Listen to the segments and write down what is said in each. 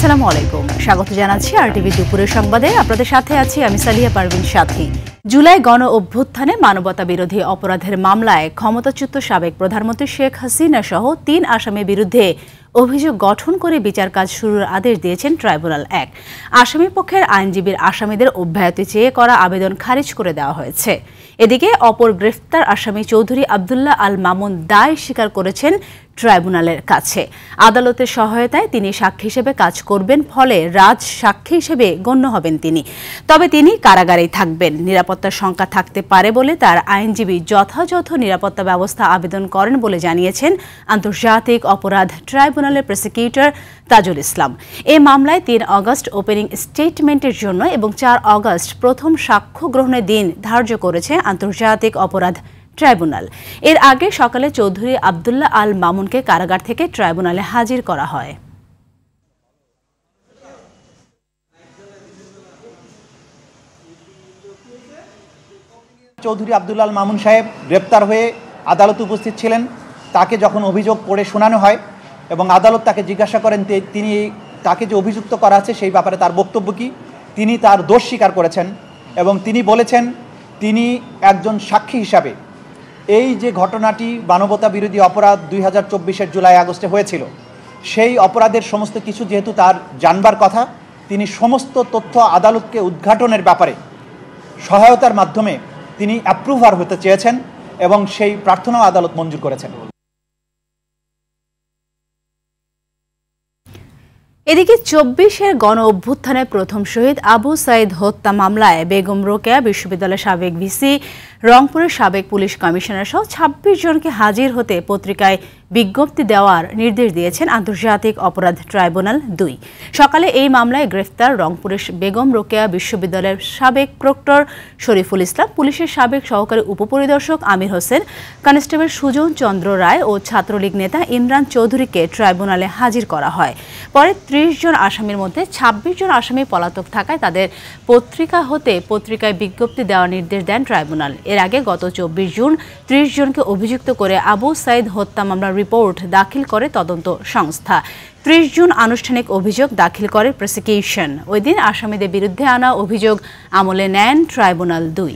আসসালামু আলাইকুম, স্বাগত জানাচ্ছি আরটিভি দুপুরের সংবাদে। আপনাদের সাথে আছি আমি সালিয়া পারভিন সাথী। জুলাই গণ অভ্যুত্থানে মানবতা বিরোধী অপরাধের মামলায় ক্ষমতাচ্যুত সাবেক প্রধানমন্ত্রী শেখ হাসিনা সহ ৩ আসামির বিরুদ্ধে অভিযোগ গঠন করে বিচার কাজ শুরুর আদেশ দিয়েছেন ট্রাইব্যুনাল ১। আসামি পক্ষের আইনজীবীর আসামিদের অব্যাহতি চেয়ে করা আবেদন খারিজ করে দেওয়া হয়েছে। এদিকে অপর গ্রেফতার আসামি চৌধুরী আবদুল্লাহ আল মামুন দায় স্বীকার করেছেন ট্রাইব্যুনালের কাছে। আদালতের সহায়তায় তিনি সাক্ষী হিসেবে কাজ করবেন, ফলে রাজ সাক্ষী হিসেবে গণ্য হবেন তিনি। তবে তিনি কারাগারেই থাকবেন। নিরাপত্তার শঙ্কা থাকতে পারে বলে তার আইনজীবী যথাযথ নিরাপত্তা ব্যবস্থা আবেদন করেন বলে জানিয়েছেন আন্তর্জাতিক অপরাধ ট্রাইব্যুনালের প্রসিকিউটর তাজুল ইসলাম। এ মামলায় ৩ আগস্ট ওপেনিং স্টেটমেন্টের জন্য এবং ৪ আগস্ট প্রথম সাক্ষ্য গ্রহণের দিন ধার্য করেছে আন্তর্জাতিক অপরাধ ট্রাইব্যুনাল। এর আগে সকালে চৌধুরী আবদুল্লাহ আল মামুনকে কারাগার থেকে ট্রাইব্যুনালে হাজির করা হয়। চৌধুরী আবদুল্লাহ আল মামুন সাহেব গ্রেপ্তার হয়ে আদালতে উপস্থিত ছিলেন। তাকে যখন অভিযোগ পড়ে শোনানো হয় এবং আদালত তাকে জিজ্ঞাসা করেন তিনি তাকে যে অভিযুক্ত করা আছে সেই ব্যাপারে তার বক্তব্য কী, তিনি তার দোষ স্বীকার করেছেন এবং তিনি বলেছেন তিনি একজন সাক্ষী হিসাবে এই যে ঘটনাটি মানবতা বিরোধী অপরাধ 2024-এর জুলাই আগস্টে হয়েছিল, সেই অপরাধের সমস্ত কিছু যেহেতু তার জানবার কথা, তিনি সমস্ত তথ্য আদালতকে উদ্ঘাটনের ব্যাপারে সহায়তার মাধ্যমে তিনি অ্যাপ্রুভার হতে চেয়েছেন এবং সেই প্রার্থনাও আদালত মঞ্জুর করেছেন। এদিকে 24-এর গণ অভ্যুত্থানে প্রথম শহীদ আবু সাইদ হত্যা মামলায় বেগম রোকেয়া বিশ্ববিদ্যালয়ের সাবেক ভিসি, রংপুরের সাবেক পুলিশ কমিশনার সহ 26 জনকে হাজির হতে পত্রিকায় বিজ্ঞপ্তি দেওয়ার নির্দেশ দিয়েছেন আন্তর্জাতিক অপরাধ ট্রাইব্যুনাল ২। সকালে এই মামলায় গ্রেফতার রংপুরের বেগম রোকেয়া বিশ্ববিদ্যালয়ের সাবেক প্রক্টর শরীফুল ইসলাম, পুলিশের সাবেক সহকারী উপপরিদর্শক আমির হোসেন, কনস্টেবল সুজন চন্দ্র রায় ও ছাত্রলীগ নেতা ইমরান চৌধুরীকে ট্রাইব্যুনালে হাজির করা হয়। পরে 30 জন আসামির মধ্যে 26 জন আসামি পলাতক থাকায় তাদের পত্রিকা হতে পত্রিকায় বিজ্ঞপ্তি দেওয়ার নির্দেশ দেন ট্রাইব্যুনাল। এর আগে গত 24 জুন 30 জনকে অভিযুক্ত করে আবু সাইদ হত্যা মামলার রিপোর্ট দাখিল করে তদন্ত সংস্থা। 30 জুন আনুষ্ঠানিক অভিযোগ দাখিল করে প্রসিকিউশন। ওই দিন আসামিদের বিরুদ্ধে আনা অভিযোগ আমলে নেন ট্রাইব্যুনাল ২।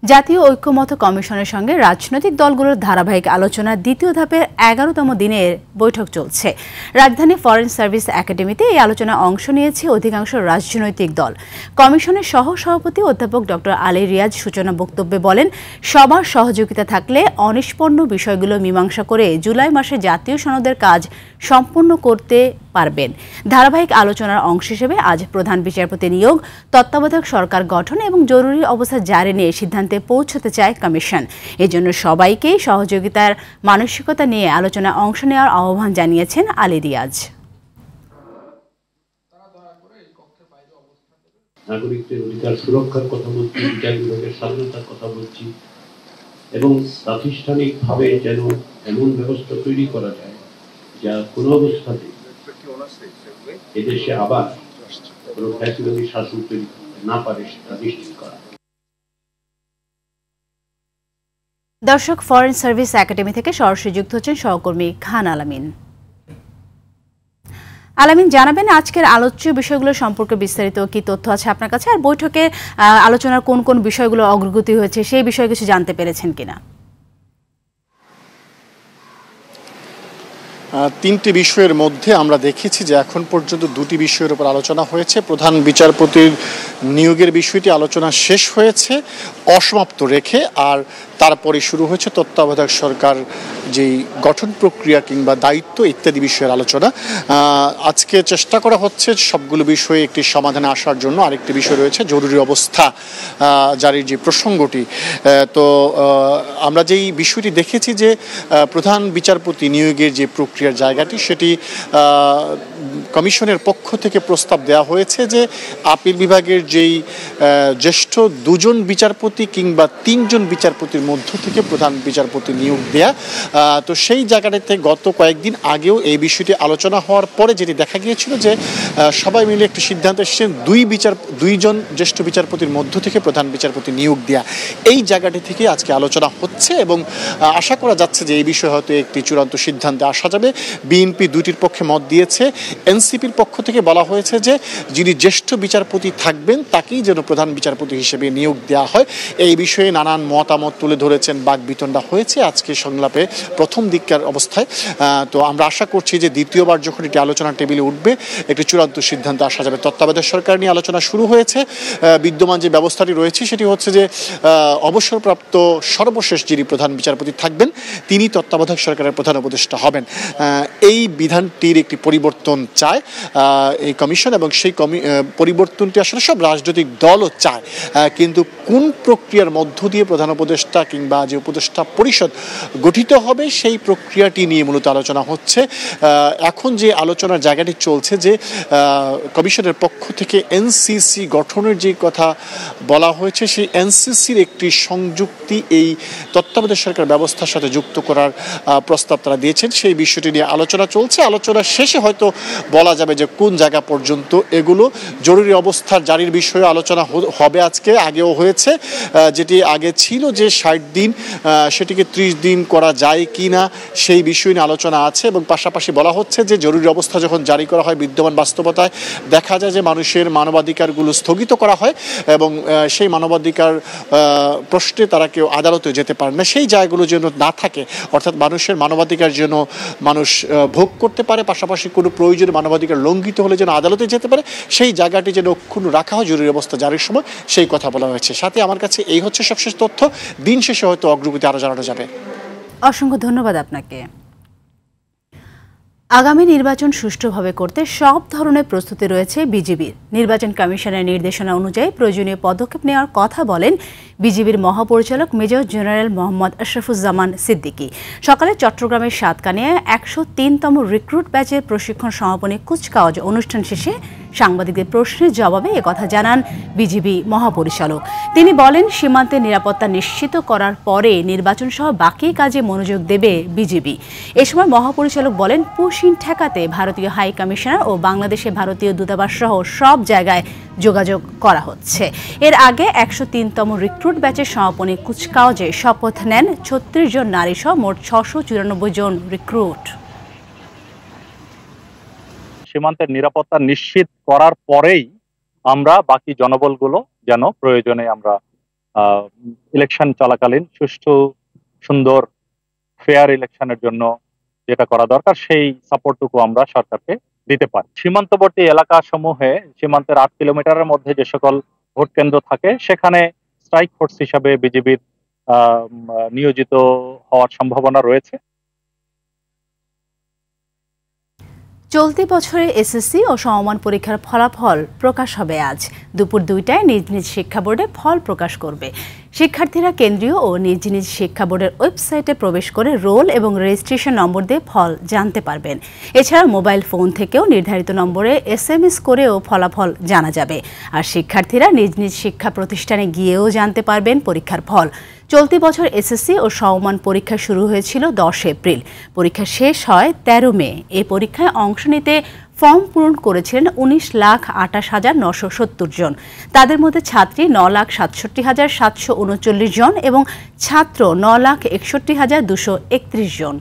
জাতীয় ঐক্যমত্য কমিশনের সঙ্গে রাজনৈতিক দলগুলোর ধারাবাহিক আলোচনার দ্বিতীয় ধাপের 11তম দিনের বৈঠক চলছে। রাজধানী ফরেন সার্ভিস একাডেমিতে এই আলোচনায় অংশ নিয়েছে অধিকাংশ রাজনৈতিক দল। কমিশনের সহসভাপতি অধ্যাপক ডক্টর আলী রিয়াজ সূচনা বক্তব্যে বলেন, সবার সহযোগিতা থাকলে অনিষ্পন্ন বিষয়গুলো মীমাংসা করে জুলাই মাসে জাতীয় সনদের কাজ সম্পন্ন করতে পারবেন। ধারাবাহিক আলোচনার অংশ হিসেবে আজ প্রধান বিচারপতি নিয়োগ, তত্ত্বাবধায়ক সরকার গঠন এবং জরুরি অবস্থা জারি নিয়ে সিদ্ধান্তে পৌঁছতে চায় কমিশন। এজন্য সবাইকেই সহযোগিতার মানসিকতা নিয়ে আলোচনায় অংশ নেওয়ার আহ্বান জানিয়েছেন আলী রিয়াজ। নাগরিকদের অধিকার সুরক্ষার কথা বলছি, বিচার বিভাগের স্বাধীনতার কথা বলছি এবং প্রাতিষ্ঠানিকভাবে যেন এমন ব্যবস্থা তৈরি করা যায় যা কোনো অবস্থাতে এদেশে আবার কোনো ফ্যাসিলিটি শাসন তৈরি করতে না পারে সেটা নিশ্চিত করা। দর্শক, ফরেন সার্ভিস একাডেমি থেকে সরাসরি যুক্ত হচ্ছেন সহকর্মী খান আলামিন। আলামিন, জানাবেন আজকের আলোচ্য বিষয়গুলো সম্পর্কে বিস্তারিত কি তথ্য আছে আপনার কাছে, আর বৈঠকে আলোচনার কোন কোন বিষয়গুলো অগ্রগতি হয়েছে সেই বিষয়ে কিছু জানতে পেরেছেন কিনা? 3টি বিষয়ের মধ্যে আমরা দেখেছি যে এখন পর্যন্ত 2টি বিষয়ের উপর আলোচনা হয়েছে। প্রধান বিচারপতির নিয়োগের বিষয়টি আলোচনা শেষ হয়েছে অসমাপ্ত রেখে, আর তারপরে শুরু হয়েছে তত্ত্বাবধায়ক সরকার যেই গঠন প্রক্রিয়া কিংবা দায়িত্ব ইত্যাদি বিষয়ের আলোচনা। আজকে চেষ্টা করা হচ্ছে সবগুলো বিষয়ে একটি সমাধানে আসার জন্য। আরেকটি বিষয় রয়েছে জরুরি অবস্থা জারির যে প্রসঙ্গটি। তো আমরা যেই বিষয়টি দেখেছি যে প্রধান বিচারপতি নিয়োগের যে প্রক্রিয়ার জায়গাটি, সেটি কমিশনের পক্ষ থেকে প্রস্তাব দেওয়া হয়েছে যে আপিল বিভাগের যেই জ্যেষ্ঠ 2 জন বিচারপতি কিংবা 3 জন বিচারপতির মধ্য থেকে প্রধান বিচারপতি নিয়োগ দেয়া। তো সেই জায়গাটাতে গত কয়েকদিন আগেও এই বিষয়টি আলোচনা হওয়ার পরে যেটি দেখা গিয়েছিল যে সবাই মিলে একটি সিদ্ধান্ত এসেছেন দুইজন জ্যেষ্ঠ বিচারপতির মধ্য থেকে প্রধান বিচারপতি নিয়োগ দেয়া। এই জায়গাটি থেকে আজকে আলোচনা হচ্ছে এবং আশা করা যাচ্ছে যে এই বিষয়ে হয়তো একটি চূড়ান্ত সিদ্ধান্তে আসা যাবে। বিএনপি দুইটির পক্ষে মত দিয়েছে। এনসিপির পক্ষ থেকে বলা হয়েছে যে যিনি জ্যেষ্ঠ বিচারপতি থাকবেন তাকেই যেন প্রধান বিচারপতি হিসেবে নিয়োগ দেওয়া হয়। এই বিষয়ে নানান মতামত তুলে ধরেছেন, বাকবিতণ্ডা হয়েছে আজকে সংলাপে প্রথম দিককার অবস্থায়। তো আমরা আশা করছি যে দ্বিতীয়বার যখন এটি আলোচনার টেবিলে উঠবে একটি চূড়ান্ত সিদ্ধান্তে আসা যাবে। তত্ত্বাবধায়ক সরকার নিয়ে আলোচনা শুরু হয়েছে। বিদ্যমান যে ব্যবস্থাটি রয়েছে সেটি হচ্ছে যে অবসরপ্রাপ্ত সর্বশেষ যিনি প্রধান বিচারপতি থাকবেন তিনি তত্ত্বাবধায়ক সরকারের প্রধান উপদেষ্টা হবেন। এই বিধানটির একটি পরিবর্তন চায় এই কমিশন এবং সেই পরিবর্তনটি আসলে সব রাজনৈতিক দলও চায়, কিন্তু কোন প্রক্রিয়ার মধ্য দিয়ে প্রধান উপদেষ্টা কিংবা যে উপদেষ্টা পরিষদ গঠিত হবে সেই প্রক্রিয়াটি নিয়ে মূলত আলোচনা হচ্ছে। এখন যে আলোচনার জায়গাটি চলছে যে কমিশনের পক্ষ থেকে এনসিসি গঠনের যে কথা বলা হয়েছে সেই এনসিসির একটি সংযুক্তি এই তত্ত্বাবধায়ক সরকার ব্যবস্থার সাথে যুক্ত করার প্রস্তাব তারা দিয়েছেন। সেই বিষয়টি নিয়ে আলোচনা চলছে। আলোচনা শেষে হয়তো বলা যাবে যে কোন জায়গা পর্যন্ত এগুলো। জরুরি অবস্থার জারির বিষয়ে আলোচনা হবে আজকে, আগেও হয়েছে। যেটি আগে ছিল যে 60 দিন সেটিকে 30 দিন করা যায় কি না সেই বিষয় নিয়ে আলোচনা আছে এবং পাশাপাশি বলা হচ্ছে যে জরুরি অবস্থা যখন জারি করা হয় বিদ্যমান বাস্তবতায় দেখা যায় যে মানুষের মানবাধিকারগুলো স্থগিত করা হয় এবং সেই মানবাধিকার প্রশ্নে তারা কেউ আদালতে যেতে পারে না। সেই জায়গাগুলো যেন না থাকে, অর্থাৎ মানুষের মানবাধিকার যেন মানুষ ভোগ করতে পারে, পাশাপাশি কোনো প্রয়োজনে মানবাধিকার লঙ্ঘিত হলে যেন আদালতে যেতে পারে, সেই জায়গাটি যেন অক্ষুণ্ণ রাখা হয় জরুরি অবস্থা জারির সময়, সেই কথা বলা হয়েছে। সাথে আমার কাছে এই হচ্ছে সবশেষ তথ্য। দিন শেষে হয়তো অগ্রগতি আরও জানানো যাবে। অসংখ্য ধন্যবাদ আপনাকে। আগামী নির্বাচন সুষ্ঠুভাবে করতে সব ধরনের প্রস্তুতি রয়েছে বিজিবির। নির্বাচন কমিশনের নির্দেশনা অনুযায়ী প্রয়োজনীয় পদক্ষেপ নেওয়ার কথা বলেন বিজিবির মহাপরিচালক মেজর জেনারেল মোহাম্মদ আশরাফুজ্জামান সিদ্দিকী। সকালে চট্টগ্রামের সাতকানিয়ায় 103তম রিক্রুট ব্যাচের প্রশিক্ষণ সমাপনী কুচকাওয়াজ অনুষ্ঠান শেষে সাংবাদিকদের প্রশ্নের জবাবে একথা জানান বিজিবি মহাপরিচালক। তিনি বলেন, সীমান্তের নিরাপত্তা নিশ্চিত করার পরে নির্বাচন সহ বাকি কাজে মনোযোগ দেবে বিজিবি। এ সময় মহাপরিচালক বলেন, পুশিন ঠেকাতে ভারতীয় হাই কমিশনার ও বাংলাদেশে ভারতীয় দূতাবাস সহ সব জায়গায় যোগাযোগ করা হচ্ছে। এর আগে 103তম রিক্রুট ব্যাচের সমাপনী কুচকাওয়াজে শপথ নেন 36 জন নারী সহ মোট 694 জন রিক্রুট। সীমান্তের নিরাপত্তা নিশ্চিত করার পরেই আমরা বাকি জনবলগুলো যেন প্রয়োজনে আমরা ইলেকশন চলাকালীন সুষ্ঠু সুন্দর ফেয়ার ইলেকশনের জন্য যেটা করা দরকার সেই সাপোর্টটুকু আমরা সরকারকে দিতে পারি। সীমান্তবর্তী এলাকা সমূহে সীমান্তের 8 কিলোমিটারের মধ্যে যে সকল ভোট কেন্দ্র থাকে সেখানে স্ট্রাইক ফোর্স হিসাবে বিজিবির নিয়োজিত হওয়ার সম্ভাবনা রয়েছে। চলতি বছরে এসএসসি ও সমমান পরীক্ষার ফলাফল প্রকাশ হবে আজ। দুপুর 2টায় নিজ নিজ শিক্ষা বোর্ডে ফল প্রকাশ করবে। শিক্ষার্থীরা কেন্দ্রীয় ও নিজ নিজ শিক্ষা বোর্ডের ওয়েবসাইটে প্রবেশ করে রোল এবং রেজিস্ট্রেশন নম্বর দিয়ে ফল জানতে পারবেন। এছাড়া মোবাইল ফোন থেকেও নির্ধারিত নম্বরে SMS করেও ফলাফল জানা যাবে। আর শিক্ষার্থীরা নিজ নিজ শিক্ষা প্রতিষ্ঠানে গিয়েও জানতে পারবেন পরীক্ষার ফল। চলতি বছর এসএসসি ও সমমান পরীক্ষা শুরু হয়েছিল 10 এপ্রিল। পরীক্ষা শেষ হয় 13 মে। এই পরীক্ষায় অংশ নিতে ফর্ম পূরণ করেছিলেন 19,28,970 জন। তাদের মধ্যে ছাত্রী 9,67,739 জন এবং ছাত্র 9,61,231 জন।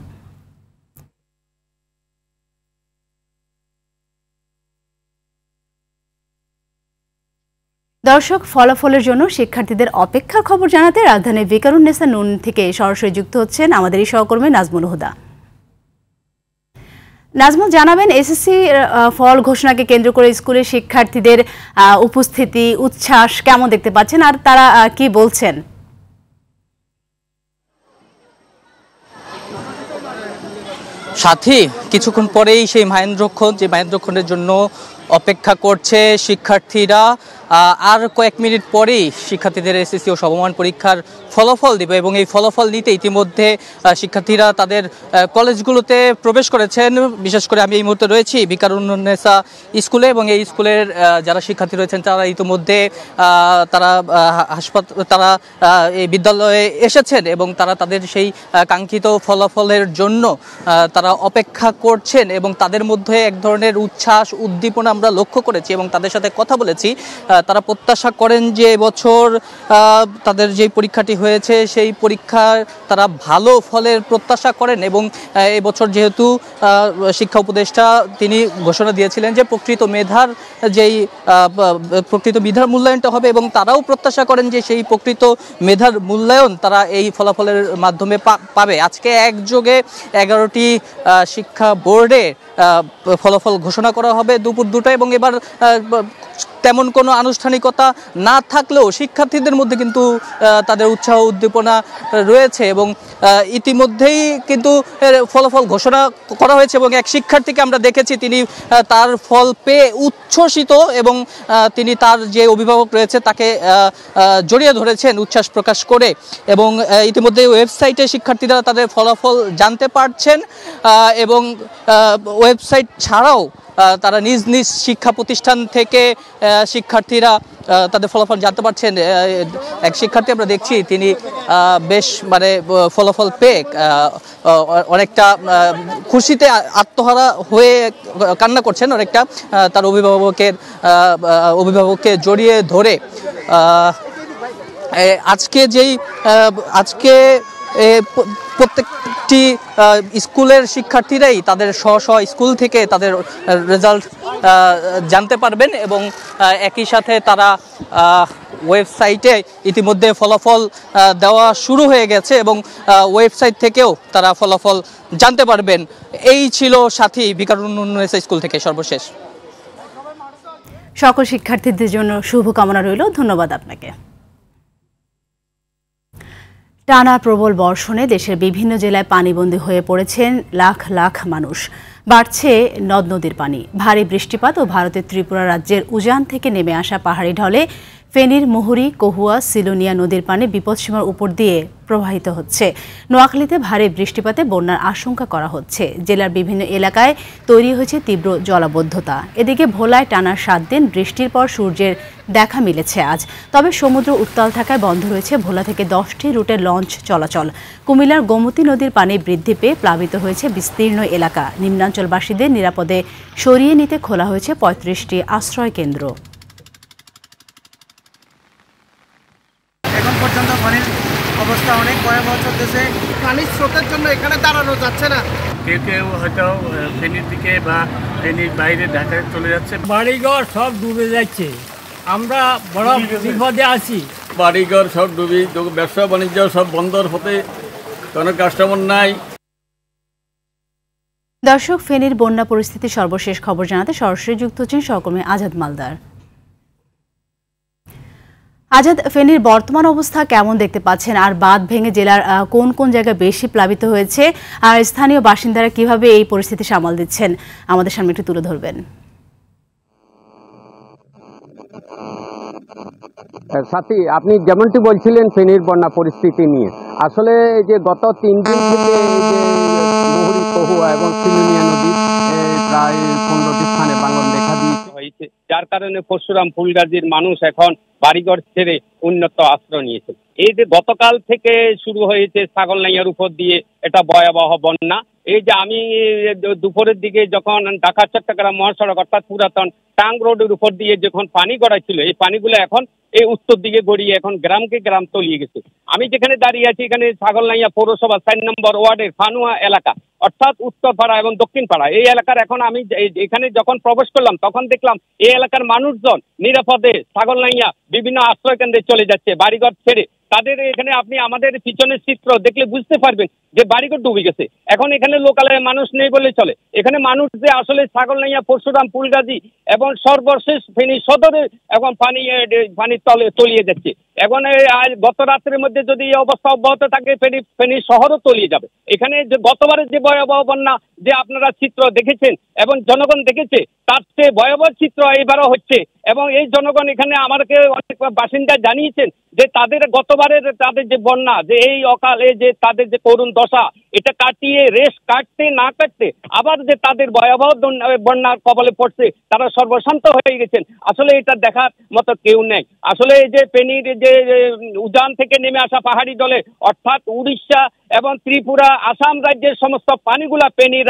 দর্শক, ফলাফলের জন্য শিক্ষার্থীদের অপেক্ষার খবর জানাতে রাজধানীর ভিকারুন্নেসা নুন থেকে সরাসরি যুক্ত হচ্ছেন আমাদের এই সহকর্মী নাজমুল হুদা। নাজমুল, জানাবেন এসএসসি ফল ঘোষণাকে কেন্দ্র করে স্কুলের শিক্ষার্থীদের উপস্থিতি উচ্ছ্বাস কেমন দেখতে পাচ্ছেন আর তারা কি বলছেন? সাথী, কিছুক্ষণ পরেই সেই মাহেন্দ্রক্ষণ, যে মাহেন্দ্রক্ষণের জন্য অপেক্ষা করছে শিক্ষার্থীরা, আর কয়েক মিনিট পরেই শিক্ষার্থীদের এসএসসি ও সমমান পরীক্ষার ফলাফল দিবে এবং এই ফলাফল নিতে ইতিমধ্যে শিক্ষার্থীরা তাদের কলেজগুলোতে প্রবেশ করেছেন। বিশেষ করে আমি এই মুহূর্তে রয়েছি বিকারুন্নেসা স্কুলে এবং এই স্কুলের যারা শিক্ষার্থী রয়েছেন তারা ইতিমধ্যে তারা এই বিদ্যালয়ে এসেছেন এবং তারা তাদের সেই কাঙ্ক্ষিত ফলাফলের জন্য তারা অপেক্ষা করছেন এবং তাদের মধ্যে এক ধরনের উচ্ছ্বাস উদ্দীপনা আমরা লক্ষ্য করেছি এবং তাদের সাথে কথা বলেছি। তারা প্রত্যাশা করেন যে এবছর তাদের যে পরীক্ষাটি হয়েছে সেই পরীক্ষায় তারা ভালো ফলের প্রত্যাশা করেন এবং এবছর যেহেতু শিক্ষা উপদেষ্টা তিনি ঘোষণা দিয়েছিলেন যে প্রকৃত মেধার মূল্যায়নটা হবে এবং তারাও প্রত্যাশা করেন যে সেই প্রকৃত মেধার মূল্যায়ন তারা এই ফলাফলের মাধ্যমে পাবে। আজকে একযোগে 11টি শিক্ষা বোর্ডে ফলাফল ঘোষণা করা হবে দুপুর 2টায় এবং এবার তেমন কোনো আনুষ্ঠানিকতা না থাকলেও শিক্ষার্থীদের মধ্যে কিন্তু তাদের উৎসাহ উদ্দীপনা রয়েছে এবং ইতিমধ্যেই কিন্তু ফলাফল ঘোষণা করা হয়েছে এবং এক শিক্ষার্থীকে আমরা দেখেছি তিনি তার ফল পেয়ে উচ্ছ্বসিত এবং তিনি তার যে অভিভাবক রয়েছে তাকে জড়িয়ে ধরেছেন উচ্ছ্বাস প্রকাশ করে এবং ইতিমধ্যে ওয়েবসাইটে শিক্ষার্থীরা তাদের ফলাফল জানতে পারছেন এবং ওয়েবসাইট ছাড়াও তারা নিজ নিজ শিক্ষা প্রতিষ্ঠান থেকে শিক্ষার্থীরা তাদের ফলাফল জানতে পারছেন। এক শিক্ষার্থী আমরা দেখছি তিনি বেশ ফলাফল পেয়ে অনেকটা খুশিতে আত্মহারা হয়ে কান্না করছেন, অনেকটা তার অভিভাবককে জড়িয়ে ধরে। আজকে প্রত্যেকটি স্কুলের শিক্ষার্থীরাই তাদের স্ব স্কুল থেকে তাদের রেজাল্ট জানতে পারবেন এবং একই সাথে তারা ওয়েবসাইটে ইতিমধ্যে ফলাফল দেওয়া শুরু হয়ে গেছে এবং ওয়েবসাইট থেকেও তারা ফলাফল জানতে পারবেন। এই ছিল সাথী বিকারুন্নেসা স্কুল থেকে সর্বশেষ। সকল শিক্ষার্থীদের জন্য শুভকামনা রইল। ধন্যবাদ আপনাকে। টানা প্রবল বর্ষণে দেশের বিভিন্ন জেলায় পানিবন্দী হয়ে পড়েছেন লাখ লাখ মানুষ। বাড়ছে নদ নদীর পানি। ভারী বৃষ্টিপাত ও ভারতের ত্রিপুরা রাজ্যের উজান থেকে নেমে আসা পাহাড়ি ঢলে ফেনীর মুহুরী, কহুয়া, সিলোনিয়া নদীর পানি বিপদসীমার উপর দিয়ে প্রবাহিত হচ্ছে। নোয়াখালীতে ভারী বৃষ্টিপাতে বন্যার আশঙ্কা করা হচ্ছে। জেলার বিভিন্ন এলাকায় তৈরি হয়েছে তীব্র জলাবদ্ধতা। এদিকে ভোলায় টানা 7 দিন বৃষ্টির পর সূর্যের দেখা মিলেছে আজ। তবে সমুদ্র উত্তাল থাকায় বন্ধ রয়েছে ভোলা থেকে 10টি রুটে লঞ্চ চলাচল। কুমিল্লার গোমতী নদীর পানি বৃদ্ধি পেয়ে প্লাবিত হয়েছে বিস্তীর্ণ এলাকা। নিম্নাঞ্চলবাসীদের নিরাপদে সরিয়ে নিতে খোলা হয়েছে 35টি আশ্রয় কেন্দ্র। এখন পর্যন্ত পানির অবস্থা অনেক ভয়াবহ চলতেছে। পানির স্রোতের জন্য এখানে দাঁড়ানো যাচ্ছে না। কেউ কেউ হয়তো ফেনীর দিকে বা ফেনীর বাইরে ঢাকায় চলে যাচ্ছে। বাড়িঘর সব ডুবে যাচ্ছে, আমরা বড় বিপদে আছি। বাড়িঘর সব ডুবি, ব্যবসা বাণিজ্য সব বন্ধর হতে কোনো কাস্টমার নাই। দর্শক, ফেনীর বন্যা পরিস্থিতি সর্বশেষ খবর জানাতে সরাসরি যুক্ত হচ্ছেন সহকর্মী আজাদ মালদার। আজাদ, ফেনীর বর্তমান অবস্থা কেমন দেখতে পাচ্ছেন আর বাঁধ ভেঙে জেলার কোন কোন জায়গা বেশি প্লাবিত হয়েছে আর স্থানীয় বাসিন্দারা কিভাবে এই পরিস্থিতি সামাল দিচ্ছেন আমাদের সামনে একটু তুলে ধরবেন। সাথী, আপনি যেমনটি বলছিলেন ফেনীর বন্যা পরিস্থিতি নিয়ে, আসলে যে গত 3 দিন থেকে মুহুরী, কহুয়া এবং সিলোনিয়া নদী প্রায় 15টি স্থানে ভাঙন দেখা দিয়েছে, যার কারণে পরশুরাম ফুলগাজীর মানুষ এখন বাড়িঘর ছেড়ে উন্নত আশ্রয় নিয়েছে। এই যে গতকাল থেকে শুরু হয়েছে ছাগলনাইয়ার উপর দিয়ে এটা ভয়াবহ বন্যা। এই যে আমি দুপুরের দিকে যখন ঢাকা চট্টগ্রাম মহাসড়ক অর্থাৎ পুরাতন টাং রোডের উপর দিয়ে যখন পানি গড়াইছিল, এই পানিগুলো এখন এই উত্তর দিকে গড়িয়ে এখন গ্রামকে গ্রাম তলিয়ে গেছে। আমি যেখানে দাঁড়িয়ে আছি এখানে ছাগলনাইয়া পৌরসভা 4 নম্বর ওয়ার্ডের ফানুয়া এলাকা অর্থাৎ উত্তর পাড়া এবং দক্ষিণ পাড়া এই এলাকার এখন আমি এখানে যখন প্রবেশ করলাম তখন দেখলাম এই এলাকার মানুষজন নিরাপদে ছাগলনাইয়া বিভিন্ন আশ্রয় কেন্দ্রে চলে যাচ্ছে বাড়িঘর ছেড়ে। তাদের এখানে আপনি আমাদের পিছনের চিত্র দেখলে বুঝতে পারবেন যে বাড়িঘর ডুবে গেছে। এখন এখানে লোকালে মানুষ নেই বলে চলে। এখানে মানুষ যে আসলে ছাগলনাইয়া, পরশুরাম, ফুলগাজী এবং সর্বশেষ ফেনী সদরে এখন পানি তলিয়ে যাচ্ছে। এখন আজ গত রাত্রের মধ্যে যদি এই অবস্থা অব্যাহত থাকে ফেনী শহরও তলিয়ে যাবে। এখানে যে গতবারের যে ভয়াবহ বন্যা যে আপনারা চিত্র দেখেছেন এবং জনগণ দেখেছে, তার চেয়ে ভয়াবহ চিত্র এবারও হচ্ছে। এবং এই জনগণ এখানে আমাকে অনেক বাসিন্দা জানিয়েছেন যে তাদের গতবারের তাদের যে বন্যা, যে এই অকালে যে তাদের যে করুণ দশা, এটা কাটিয়ে রেশ কাটতে না কাটতে আবার যে তাদের ভয়াবহ বন্যার কবলে পড়ছে, তারা সর্বশান্ত হয়ে গেছেন। আসলে এটা দেখার মতো কেউ নেই। আসলে এই যে ফেনীর যে উজান থেকে নেমে আসা পাহাড়ি জলে, অর্থাৎ উড়িষ্যা এবং ত্রিপুরা, আসাম রাজ্যের সমস্ত পানিগুলা ফেনীর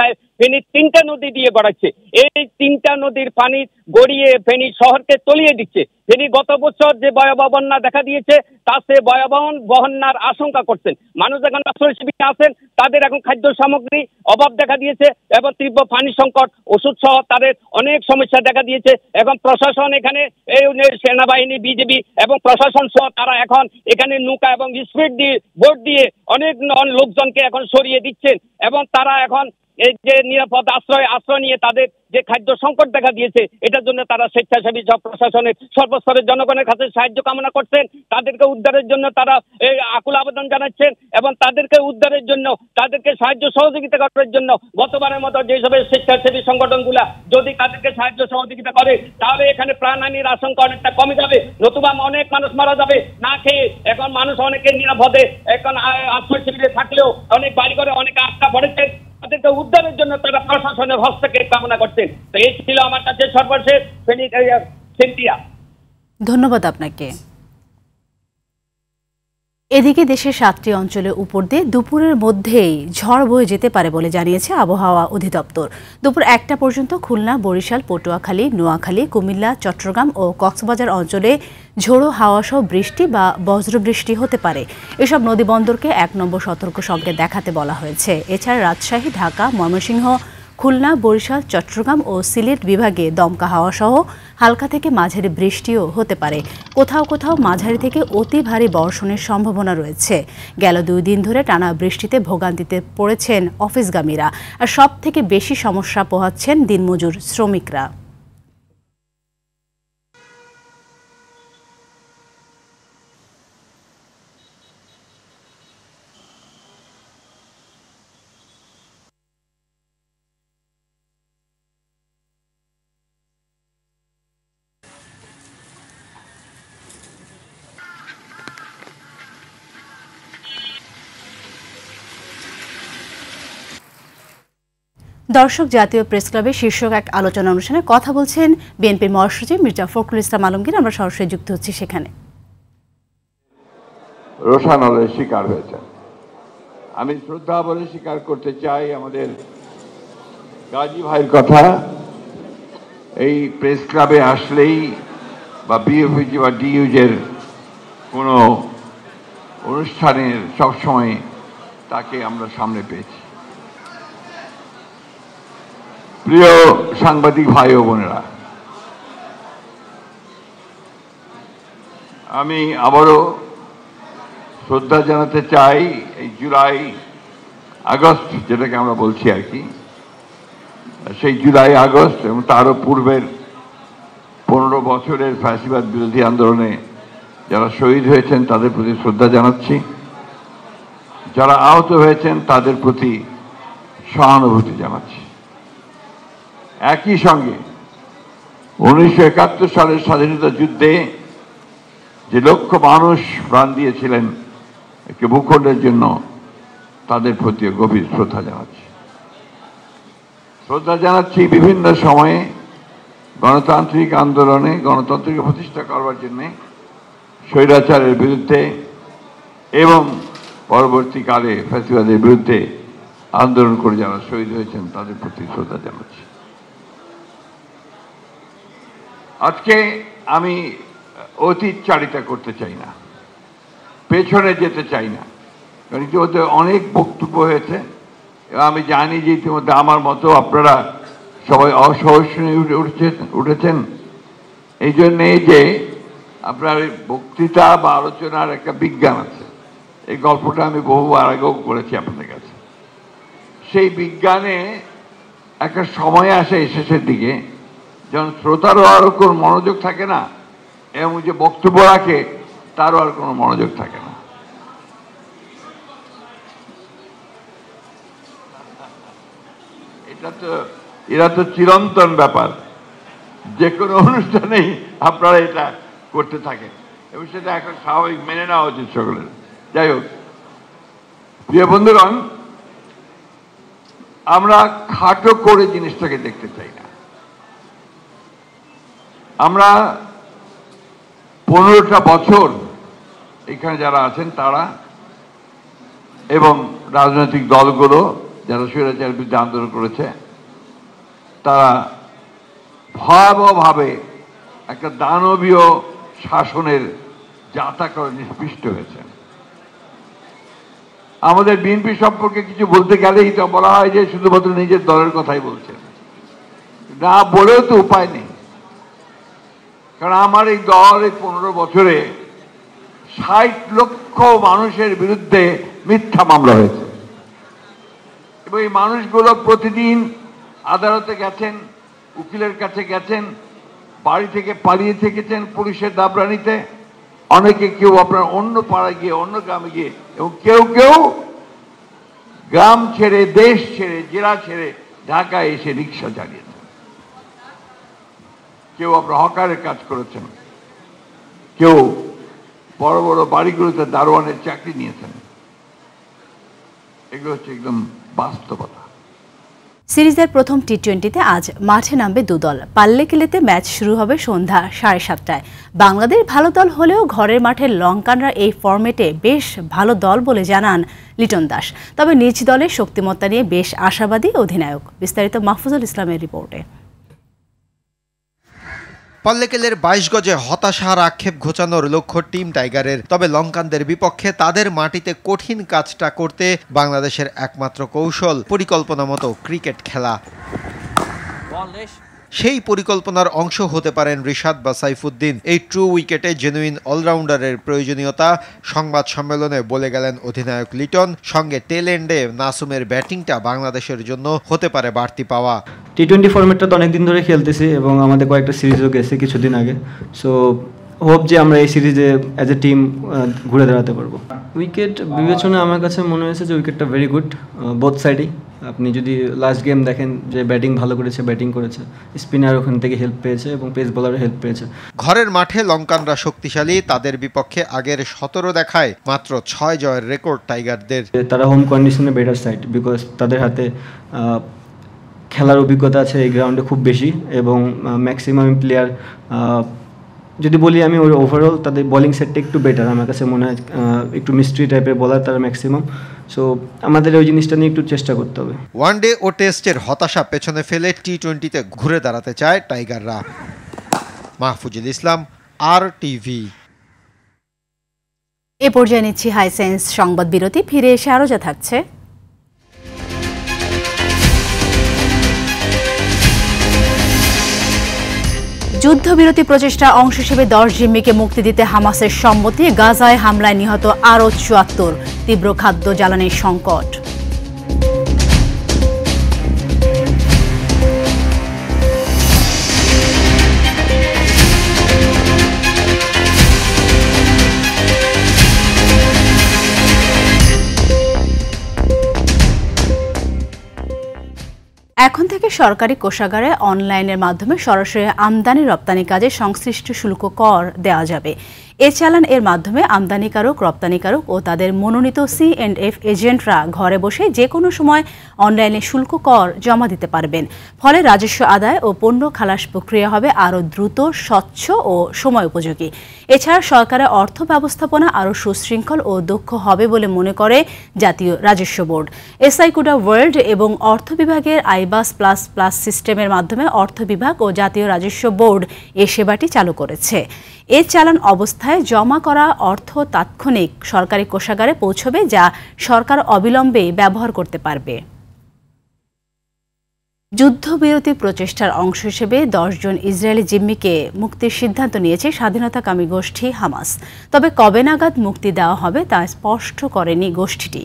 3টা নদী দিয়ে গড়াচ্ছে। এই 3টা নদীর পানি গড়িয়ে ফেনী শহরকে তলিয়ে দিচ্ছে। ফেনী গত বছর যে ভয়াবহ বন্যা দেখা দিয়েছে, তা সে ভয়াবহ বন্যার আশঙ্কা করছেন মানুষ। এখন আশ্রয় শিবিরে আছেন, তাদের এখন খাদ্য সামগ্রী অভাব দেখা দিয়েছে এবং তীব্র পানি সংকট, ওষুধ সহ তাদের অনেক সমস্যা দেখা দিয়েছে। এখন প্রশাসন এখানে এই সেনাবাহিনী, বিজেপি এবং প্রশাসন সহ তারা এখন এখানে নৌকা এবং স্পিড দিয়ে বোট দিয়ে অনেক লোকজনকে এখন সরিয়ে দিচ্ছেন এবং তারা এখন এই যে নিরাপদ আশ্রয় নিয়ে তাদের যে খাদ্য সংকট দেখা দিয়েছে, এটার জন্য তারা স্বেচ্ছাসেবী সব প্রশাসনের সর্বস্তরের জনগণের কাছে সাহায্য কামনা করছেন। তাদেরকে উদ্ধারের জন্য তারা আকুল আবেদন জানাচ্ছেন এবং তাদেরকে উদ্ধারের জন্য, তাদেরকে সাহায্য সহযোগিতা করার জন্য গতবারের মতো যেসব স্বেচ্ছাসেবী সংগঠনগুলা যদি তাদেরকে সাহায্য সহযোগিতা করে, তাহলে এখানে প্রাণহানির আশঙ্কা অনেকটা কমে যাবে। নতুবা অনেক মানুষ মারা যাবে না খেয়ে। এখন মানুষ অনেকে নিরাপদে এখন আশ্রয় শিবিরে থাকলেও অনেক বাড়ি ঘরে অনেকে আটকা পড়েছে। তাদেরকে উদ্ধারের জন্য তারা প্রশাসনের হস্তক্ষেপ কামনা করছেন। তো এই ছিল আমার কাছে সর্বশেষ সেন্টিয়া। ধন্যবাদ আপনাকে। এদিকে দেশের 7টি অঞ্চলের উপর দিয়ে দুপুরের মধ্যেই ঝড় বয়ে যেতে পারে বলে জানিয়েছে আবহাওয়া অধিদপ্তর। দুপুর 1টা পর্যন্ত খুলনা, বরিশাল, পটুয়াখালী, নোয়াখালী, কুমিল্লা, চট্টগ্রাম ও কক্সবাজার অঞ্চলে ঝোড়ো হাওয়াসহ বৃষ্টি বা বজ্রবৃষ্টি হতে পারে। এসব নদীবন্দরকে 1 নম্বর সতর্ক সংকেত দেখাতে বলা হয়েছে। এছাড়া রাজশাহী, ঢাকা, ময়মনসিংহ, খুলনা, বরিশাল, চট্টগ্রাম ও সিলেট বিভাগে দমকা হাওয়া সহ হালকা থেকে মাঝারি বৃষ্টিও হতে পারে। কোথাও কোথাও মাঝারি থেকে অতি ভারী বর্ষণের সম্ভাবনা রয়েছে। গেল 2 দিন ধরে টানা বৃষ্টিতে ভোগান্তিতে পড়েছেন অফিসগামীরা, আর সব থেকে বেশি সমস্যা পোহাচ্ছেন দিনমজুর শ্রমিকরা। দর্শক, জাতীয় প্রেস ক্লাবে শীর্ষক এক আলোচনা অনুষ্ঠানে কথা বলছেন বিএনপির মহাসচিব মির্জা ফখরুল ইসলাম আলমগীর। আমরা সরাসরি যুক্ত হচ্ছি সেখানে। রোষানলের শিকার হয়েছেন। আমি শ্রদ্ধা বলে স্বীকার করতে চাই আমাদের গাজী ভাইয়ের কথা। এই প্রেস ক্লাবে আসলেই বা বিএফজি বা ডিইউজের কোনো অনুষ্ঠানের সবসময় তাকে আমরা সামনে পেয়েছি। প্রিয় সাংবাদিক ভাই ও বোনেরা, আমি আবারও শ্রদ্ধা জানাতে চাই এই জুলাই আগস্ট যেটাকে আমরা বলছি আর কি, সেই জুলাই আগস্ট এবং তারও পূর্বের 15 বছরের ফ্যাসিবাদ বিরোধী আন্দোলনে যারা শহীদ হয়েছেন তাদের প্রতি শ্রদ্ধা জানাচ্ছি। যারা আহত হয়েছেন তাদের প্রতি সহানুভূতি জানাচ্ছি। একই সঙ্গে 1971 সালের স্বাধীনতা যুদ্ধে যে লক্ষ মানুষ প্রাণ দিয়েছিলেন একটি ভূখণ্ডের জন্য, তাদের প্রতি গভীর শ্রদ্ধা জানাচ্ছি। বিভিন্ন সময়ে গণতান্ত্রিক আন্দোলনে গণতন্ত্রকে প্রতিষ্ঠা করবার জন্য স্বৈরাচারের বিরুদ্ধে এবং পরবর্তীকালে ফ্যাসিবাদের বিরুদ্ধে আন্দোলন করে যারা শহীদ হয়েছেন তাদের প্রতি শ্রদ্ধা জানাচ্ছি। আজকে আমি অতীত চারিতা করতে চাই না, পেছনে যেতে চাই না, কারণ ইতিমধ্যে অনেক বক্তব্য হয়েছে এবং আমি জানি যে ইতিমধ্যে আমার মতো আপনারা সবাই অসহিষ্ণু উঠেছেন। এই জন্যে যে আপনার বক্তৃতা বা আলোচনার একটা বিজ্ঞান আছে, এই গল্পটা আমি বহুবার আগেও করেছি আপনাদের কাছে। সেই বিজ্ঞানে একটা সময় আসে শেষের দিকে যখন শ্রোতারও আরও কোন মনোযোগ থাকে না এবং যে বক্তব্য রাখে তারও আর কোনো মনোযোগ থাকে না। এরা তো চিরন্তন ব্যাপার, যে কোনো অনুষ্ঠানেই আপনারা এটা করতে থাকেন এবং সেটা এখন স্বাভাবিক মেনে নেওয়া উচিত সকলের। যাই হোক, প্রিয় বন্ধুগণ, আমরা খাটো করে জিনিসটাকে দেখতে চাই না। আমরা 15টা বছর এখানে যারা আছেন তারা এবং রাজনৈতিক দলগুলো যারা স্বৈরাচারের বিরুদ্ধে আন্দোলন করেছে তারা ভয়াবহভাবে একটা দানবীয় শাসনের যাতা করে নিষ্পিষ্ট হয়েছে। আমাদের বিএনপি সম্পর্কে কিছু বলতে গেলেই তো বলা হয় যে শুধুমাত্র নিজের দলের কথাই বলছেন, না বলেও তো উপায় নেই। কারণ আমার এই দল এই 15 বছরে 60 লক্ষ মানুষের বিরুদ্ধে মিথ্যা মামলা হয়েছে এবং এই মানুষগুলো প্রতিদিন আদালতে গেছেন, উকিলের কাছে গেছেন, বাড়ি থেকে পালিয়ে থেকেছেন পুলিশের দাবরানিতে, অনেকে কেউ আপনার অন্য পাড়ায় গিয়ে অন্য গ্রামে গিয়ে এবং কেউ কেউ গ্রাম ছেড়ে দেশ ছেড়ে জেলা ছেড়ে ঢাকায় এসে রিক্সা চালিয়েছেন, কেউ আপনার হকারের কাজ করেছেন, কেউ বড় বড় বাড়িগুলোতে দারোয়ানের চাকরি নিয়েছেন। এগুলো হচ্ছে একদম বাস্তবতা। সিরিজের প্রথম টি-20তে আজ মাঠে নামবে দুদল। পাল্লেকেলেতে ম্যাচ শুরু হবে সন্ধ্যা 7:30টায়। বাংলাদেশ ভালো দল হলেও ঘরের মাঠে লঙ্কানরা এই ফরম্যাটে বেশ ভালো দল বলে জানান লিটন দাস। তবে নিজ দলের শক্তিমত্তা নিয়ে বেশ আশাবাদী অধিনায়ক। বিস্তারিত মাহফুজুল ইসলামের রিপোর্টে। পাল্লেকেলের 22 গজে হতাশার আক্ষেপ ঘোচানোর লক্ষ্য টিম টাইগারের। তবে লঙ্কানদের বিপক্ষে তাদের মাটিতে কঠিন কাজটা করতে বাংলাদেশের একমাত্র কৌশল পরিকল্পনা মতো ক্রিকেট খেলা। সেই পরিকল্পনার অংশ হতে পারেন রিশাদ বা সাইফুদ্দিন। এই ট্রু উইকেটে জেনুইন অলরাউন্ডারের প্রয়োজনীয়তা সংবাদ সম্মেলনে বলে গেলেন অধিনায়ক লিটন। সঙ্গে টেল এন্ডে নাসুমের ব্যাটিংটা বাংলাদেশের জন্য হতে পারে বাড়তি পাওয়া। টি-20 ফরম্যাটটা তো অনেকদিন ধরে খেলতেছি এবং আমাদের কয়েকটা সিরিজও গেছে কিছুদিন আগে। সো হোপ যে আমরা এই সিরিজে অ্যাজ এ টিম ঘুরে দাঁড়াতে পারবো। উইকেট বিবেচনা আমার কাছে মনে হয়েছে যে উইকেটটা ভেরি গুড বোথ সাইডেই। আপনি যদি লাস্ট গেম দেখেন যে ব্যাটিং ভালো করেছে, ব্যাটিং করেছে, স্পিনার ওখান থেকে হেল্প পেয়েছে এবং পেস বোলারও হেল্প পেয়েছে। ঘরের মাঠে লঙ্কানরা শক্তিশালী, তাদের বিপক্ষে আগের 17 দেখায় মাত্র 6 জয়ের রেকর্ড টাইগারদের। তারা হোম কন্ডিশনে বেটার সাইড, বিকজ তাদের হাতে খেলার অভিজ্ঞতা আছে এই গ্রাউন্ডে খুব বেশি এবং ম্যাক্সিমাম প্লেয়ার যদি বলি আমি ওই ওভারঅল তাদের বোলিং সেটটা একটু বেটার আমার কাছে মনে হয়। একটু মিস্ট্রি টাইপের বলার তারা ম্যাক্সিমাম। সো আমাদের ওই জিনিসটা নিয়ে একটু চেষ্টা করতে হবে। ওয়ানডে ও টেস্টের হতাশা পেছনে ফেলে টি-20তে ঘুরে দাঁড়াতে চায় টাইগাররা। মাহফুজুল ইসলাম, RTV। এ পর্যায়ে নিচ্ছি হাইসেন্স সংবাদ বিরতি। ফিরে এসে আরও যা থাকছে। যুদ্ধবিরতি প্রচেষ্টার অংশ হিসেবে 10 জিম্মিকে মুক্তি দিতে হামাসের সম্মতি। গাজায় হামলায় নিহত আরও 74। তীব্র খাদ্য জ্বালানির সংকট। এখন থেকে সরকারি কোষাগারে অনলাইনের মাধ্যমে সরাসরি আমদানি রপ্তানি কাজে সংশ্লিষ্ট শুল্ক কর দেওয়া যাবে। এ চালান এর মাধ্যমে আমদানিকারক, রপ্তানিকারক ও তাদের মনোনীত C&F এজেন্টরা ঘরে বসে যে কোনো সময় অনলাইনে শুল্ক কর জমা দিতে পারবেন। ফলে রাজস্ব আদায় ও পণ্য খালাস প্রক্রিয়া হবে আরও দ্রুত, স্বচ্ছ ও সময় উপযোগী। এছাড়া সরকারের অর্থ ব্যবস্থাপনা আরও সুশৃঙ্খল ও দক্ষ হবে বলে মনে করে জাতীয় রাজস্ব বোর্ড। SI কুডা ওয়ার্ল্ড এবং অর্থ বিভাগের আইবাস প্লাস প্লাস সিস্টেমের মাধ্যমে অর্থ বিভাগ ও জাতীয় রাজস্ব বোর্ড এ সেবাটি চালু করেছে। এ চালান অবস্থায় জমা করা অর্থ তাৎক্ষণিক সরকারি কোষাগারে পৌঁছবে, যা সরকার অবিলম্বে ব্যবহার করতে পারবে। যুদ্ধবিরতি প্রচেষ্টার অংশ হিসেবে 10 জন ইসরায়েলি জিম্মিকে মুক্তির সিদ্ধান্ত নিয়েছে স্বাধীনতাকামী গোষ্ঠী হামাস। তবে কবে নাগাদ মুক্তি দেওয়া হবে তা স্পষ্ট করেনি গোষ্ঠীটি।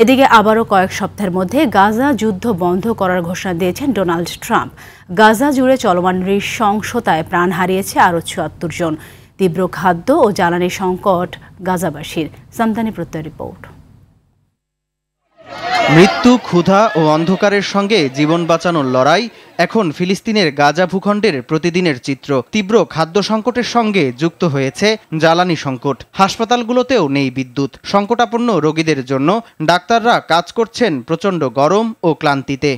এদিকে আবারও কয়েক সপ্তাহের মধ্যে গাজা যুদ্ধ বন্ধ করার ঘোষণা দিয়েছেন ডোনাল্ড ট্রাম্প। গাজা জুড়ে চলমান নৃশংসতায় প্রাণ হারিয়েছে আরও 74 জন। তীব্র খাদ্য ও জ্বালানি সংকট গাজাবাসীর। সামদানি প্রত্যয় রিপোর্ট। মৃত্যু, ক্ষুধা ও অন্ধকারের সঙ্গে জীবন বাঁচানোর লড়াই এখন ফিলিস্তিনের গাজা ভূখণ্ডের প্রতিদিনের চিত্র। তীব্র খাদ্য সংকটের সঙ্গে যুক্ত হয়েছে জ্বালানি সংকট। হাসপাতালগুলোতেও নেই বিদ্যুৎ। সংকটাপন্ন রোগীদের জন্য ডাক্তাররা কাজ করছেন প্রচণ্ড গরম ও ক্লান্তিতে।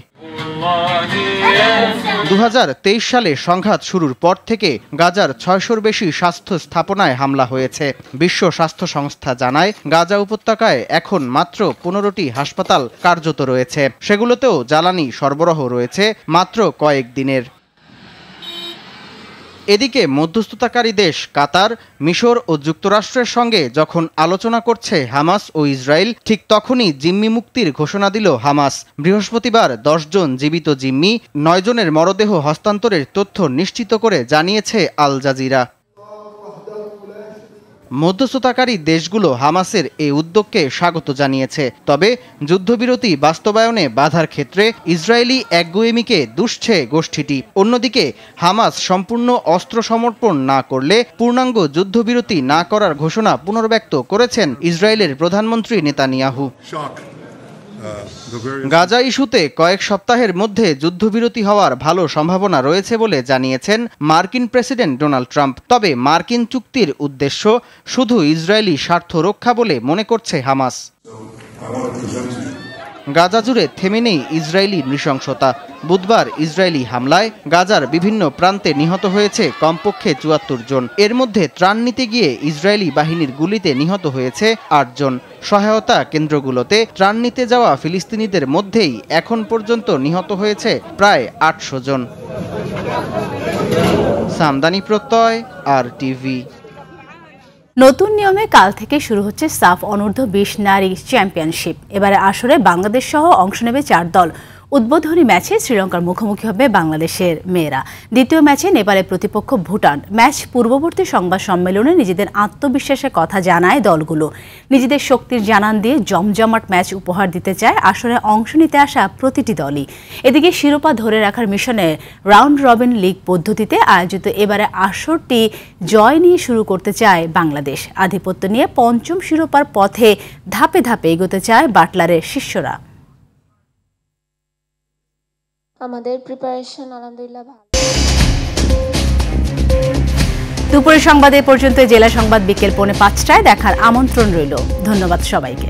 2023 সালে সংঘাত শুরুর পর থেকে গাজার 600-র বেশি স্বাস্থ্য স্থাপনায় হামলা হয়েছে। বিশ্ব স্বাস্থ্য সংস্থা জানায়, গাজা উপত্যকায় এখন মাত্র 15টি হাসপাতাল কার্যত রয়েছে। সেগুলোতেও জ্বালানি সরবরাহ রয়েছে মাত্র কয়েক দিনের। এদিকে মধ্যস্থতাকারী দেশ কাতার, মিশর ও যুক্তরাষ্ট্রের সঙ্গে যখন আলোচনা করছে হামাস ও ইসরায়েল, ঠিক তখনই জিম্মি মুক্তির ঘোষণা দিল হামাস। বৃহস্পতিবার 10 জন জীবিত জিম্মি, 9 জনের মরদেহ হস্তান্তরের তথ্য নিশ্চিত করে জানিয়েছে আল জাজিরা। মধ্যস্থতাকারী দেশগুলো হামাসের এই উদ্যোগকে স্বাগত জানিয়েছে। তবে যুদ্ধবিরতি বাস্তবায়নে বাধার ক্ষেত্রে ইসরায়েলি একগুঁয়েমিকে দুষছে গোষ্ঠীটি। অন্যদিকে হামাস সম্পূর্ণ অস্ত্র সমর্পণ না করলে পূর্ণাঙ্গ যুদ্ধবিরতি না করার ঘোষণা পুনর্ব্যক্ত করেছেন ইসরায়েলের প্রধানমন্ত্রী নেতানিয়াহু। গাজা ইস্যুতে কয়েক সপ্তাহের মধ্যে যুদ্ধবিরতি হওয়ার ভালো সম্ভাবনা রয়েছে বলে জানিয়েছেন মার্কিন প্রেসিডেন্ট ডোনাল্ড ট্রাম্প। তবে মার্কিন চুক্তির উদ্দেশ্য শুধু ইসরায়েলি স্বার্থ রক্ষা বলে মনে করছে হামাস। গাজা জুড়ে থেমে নেই ইসরায়েলি নৃশংসতা। বুধবার ইসরায়েলি হামলায় গাজার বিভিন্ন প্রান্তে নিহত হয়েছে কমপক্ষে 74 জন। এর মধ্যে ত্রাণ নিতে গিয়ে ইসরায়েলি বাহিনীর গুলিতে নিহত হয়েছে 8 জন। সহায়তা কেন্দ্রগুলোতে ত্রাণ নিতে যাওয়া ফিলিস্তিনিদের মধ্যেই এখন পর্যন্ত নিহত হয়েছে প্রায় 800 জন। সামদানি প্রত্যয়, RTV। নতুন নিয়মে কাল থেকে শুরু হচ্ছে সাফ অনূর্ধ্ব 20 নারী চ্যাম্পিয়নশিপ। এবারে আসরে বাংলাদেশ সহ অংশ নেবে 4 দল। উদ্বোধনী ম্যাচে শ্রীলঙ্কার মুখোমুখি হবে বাংলাদেশের মেয়েরা। দ্বিতীয় ম্যাচে নেপালের প্রতিপক্ষ ভুটান। ম্যাচ পূর্ববর্তী সংবাদ সম্মেলনে নিজেদের আত্মবিশ্বাসের কথা জানায় দলগুলো। নিজেদের শক্তির জানান দিয়ে জমজমাট ম্যাচ উপহার দিতে চায় আসরে অংশ নিতে আসা প্রতিটি দলই। এদিকে শিরোপা ধরে রাখার মিশনে রাউন্ড রবিন লিগ পদ্ধতিতে আয়োজিত এবারে আসরটি জয় নিয়ে শুরু করতে চায় বাংলাদেশ। আধিপত্য নিয়ে পঞ্চম শিরোপার পথে ধাপে ধাপে এগোতে চায় বাটলারের শিষ্যরা। আমাদের প্রিপারেশন আলহামদুলিল্লাহ ভালো। দুপুরের সংবাদ এ পর্যন্ত। জেলা সংবাদ বিকেল 4:45টায় দেখার আমন্ত্রণ রইল। ধন্যবাদ সবাইকে।